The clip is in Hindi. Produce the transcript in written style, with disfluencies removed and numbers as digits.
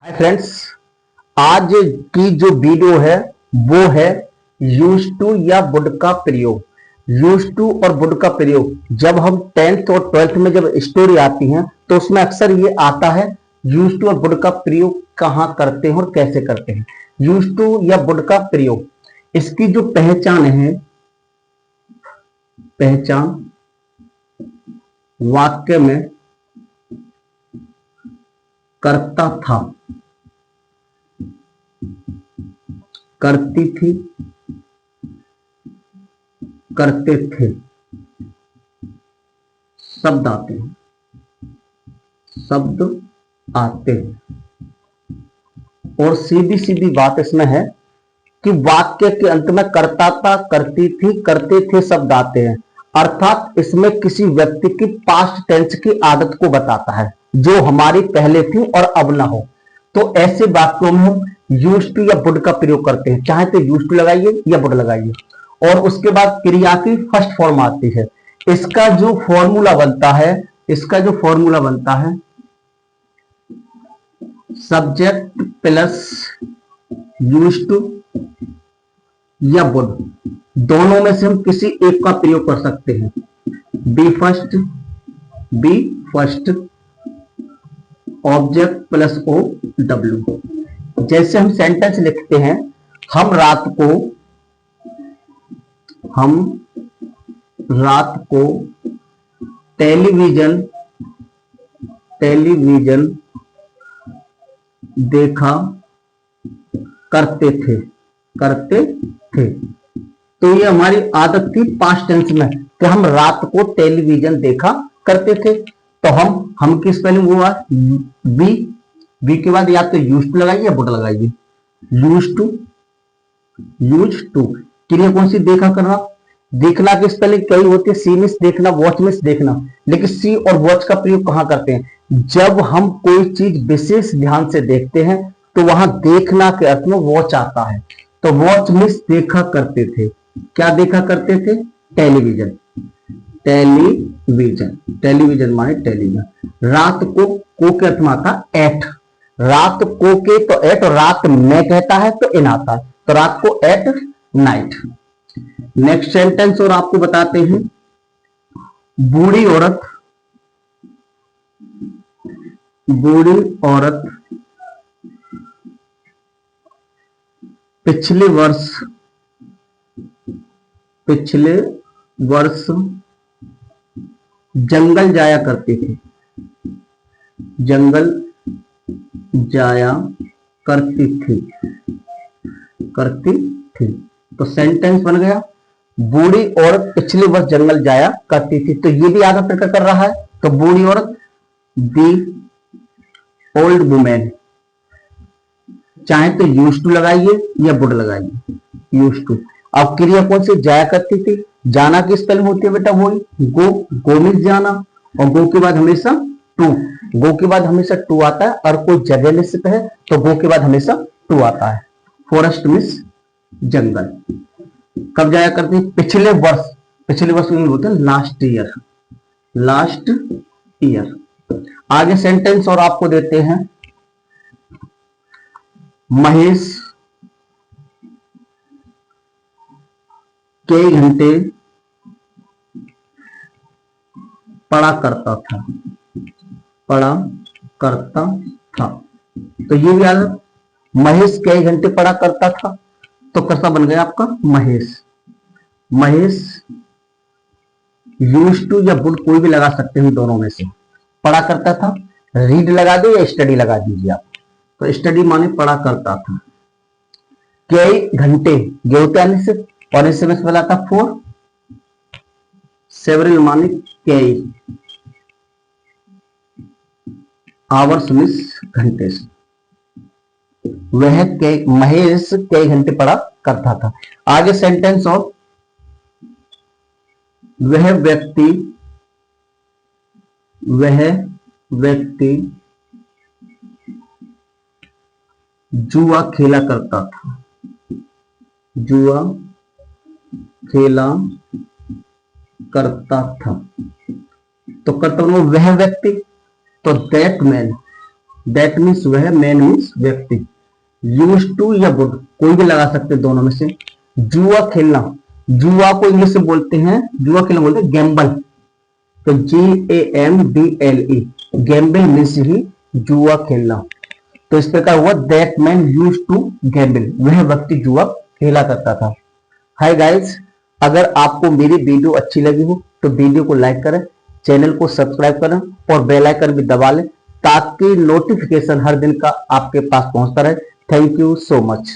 हाय फ्रेंड्स, आज की जो वीडियो है वो है यूज टू या वुड का प्रयोग। यूज टू और वुड का प्रयोग जब हम 10th और 12th में जब स्टोरी आती है तो उसमें अक्सर ये आता है यूज टू और वुड का प्रयोग कहां करते हैं और कैसे करते हैं। यूज टू या वुड का प्रयोग, इसकी जो पहचान है, पहचान वाक्य में करता था, करती थी, करते थे, शब्द आते हैं, शब्द आते हैं। और सीधी सीधी बात इसमें है कि वाक्य के अंत में करता था, करती थी, करते थे शब्द आते हैं, अर्थात इसमें किसी व्यक्ति की पास्ट टेंस की आदत को बताता है जो हमारी पहले थी और अब ना हो। तो ऐसे वाक्यों में हम यूज टू या वुड का प्रयोग करते हैं, चाहे तो यूज टू लगाइए या वुड लगाइए। और उसके बाद क्रिया की फर्स्ट फॉर्म आती है। इसका जो फॉर्मूला बनता है, इसका जो फॉर्मूला बनता है, सब्जेक्ट प्लस यूज टू या वुड, दोनों में से हम किसी एक का प्रयोग कर सकते हैं। Be first, object plus O W. जैसे हम सेंटेंस लिखते हैं, हम रात को टेलीविजन देखा करते थे। तो ये हमारी आदत थी पास्ट टेंस में कि हम रात को टेलीविजन देखा करते थे। तो हम की स्पेलिंग हुआ बी के बाद या तो यूज टू लगाइए या वुड लगाइए। यूज टू क्रिया कौन सी? देखा करना। देखना की स्पेलिंग कई होती है, सी मिस देखना, वॉच मिस देखना। लेकिन सी और वॉच का प्रयोग कहां करते हैं? जब हम कोई चीज विशेष ध्यान से देखते हैं तो वहां देखना के अर्थ में वॉच आता है। तो वॉच मिस देखा करते थे। क्या देखा करते थे? टेलीविजन। टेलीविजन माने टेलीविजन। रात को के अर्थ में आता एट। रात को के तो एट, और रात में कहता है तो इन आता है। तो रात को एट नाइट। नेक्स्ट सेंटेंस और आपको बताते हैं। बूढ़ी औरत पिछले वर्ष जंगल जाया करती थी। तो सेंटेंस बन गया, बूढ़ी औरत पिछले वर्ष जंगल जाया करती थी। तो ये भी आदत प्रकट कर रहा है। तो बूढ़ी औरत, दी ओल्ड वुमेन। चाहे तो यूज टू लगाइए या वुड लगाइए। Use to. अब क्रिया कौन सी? जाया करती थी। जाना की स्पेलिंग होती है बेटा वही गो मीन्स जाना, और गो के बाद हमेशा टू। गो के बाद हमेशा टू आता है, और कोई जगह निश्चित है तो गो के बाद हमेशा टू आता है। फॉरेस्ट मीन्स जंगल। कब जाया करती? पिछले वर्ष बोलते हैं लास्ट ईयर। आगे सेंटेंस और आपको देते हैं। महेश कई घंटे पढ़ा करता था। तो ये भी आदत, महेश कई घंटे पढ़ा करता था। तो कैसा बन गया आपका? महेश यूज टू या वुड कोई भी लगा सकते हैं दोनों में से। पढ़ा करता था, रीड लगा दो या स्टडी लगा दीजिए आप। तो स्टडी माने पढ़ा करता था। कई घंटे, निश्चित, और इससे में पहला था फोर। सेवरल माने कई। आवर्स मिस घंटे से। महेश कई घंटे पढ़ा करता था। आगे सेंटेंस और, वह व्यक्ति जुआ खेला करता था। तो करता हूं वह व्यक्ति, तो दैट मैन दैट मीन्स वह, मैन मीन्स व्यक्ति, यूज टू या वुड कोई भी लगा सकते हैं दोनों में से। जुआ खेलना, जुआ को इंग्लिश में बोलते हैं, जुआ खेलना बोलते हैं गैम्बल, तो GAMBLE, गैम्बल मीन्स ही जुआ खेलना। तो इस प्रकार हुआ that man use to gamble, वह व्यक्ति जुआ खेला करता था। हाय गाइस, अगर आपको मेरी वीडियो अच्छी लगी हो तो वीडियो को लाइक करें, चैनल को सब्सक्राइब करें और बेल आइकन भी दबा लें ताकि नोटिफिकेशन हर दिन का आपके पास पहुंचता रहे। Thank you so much.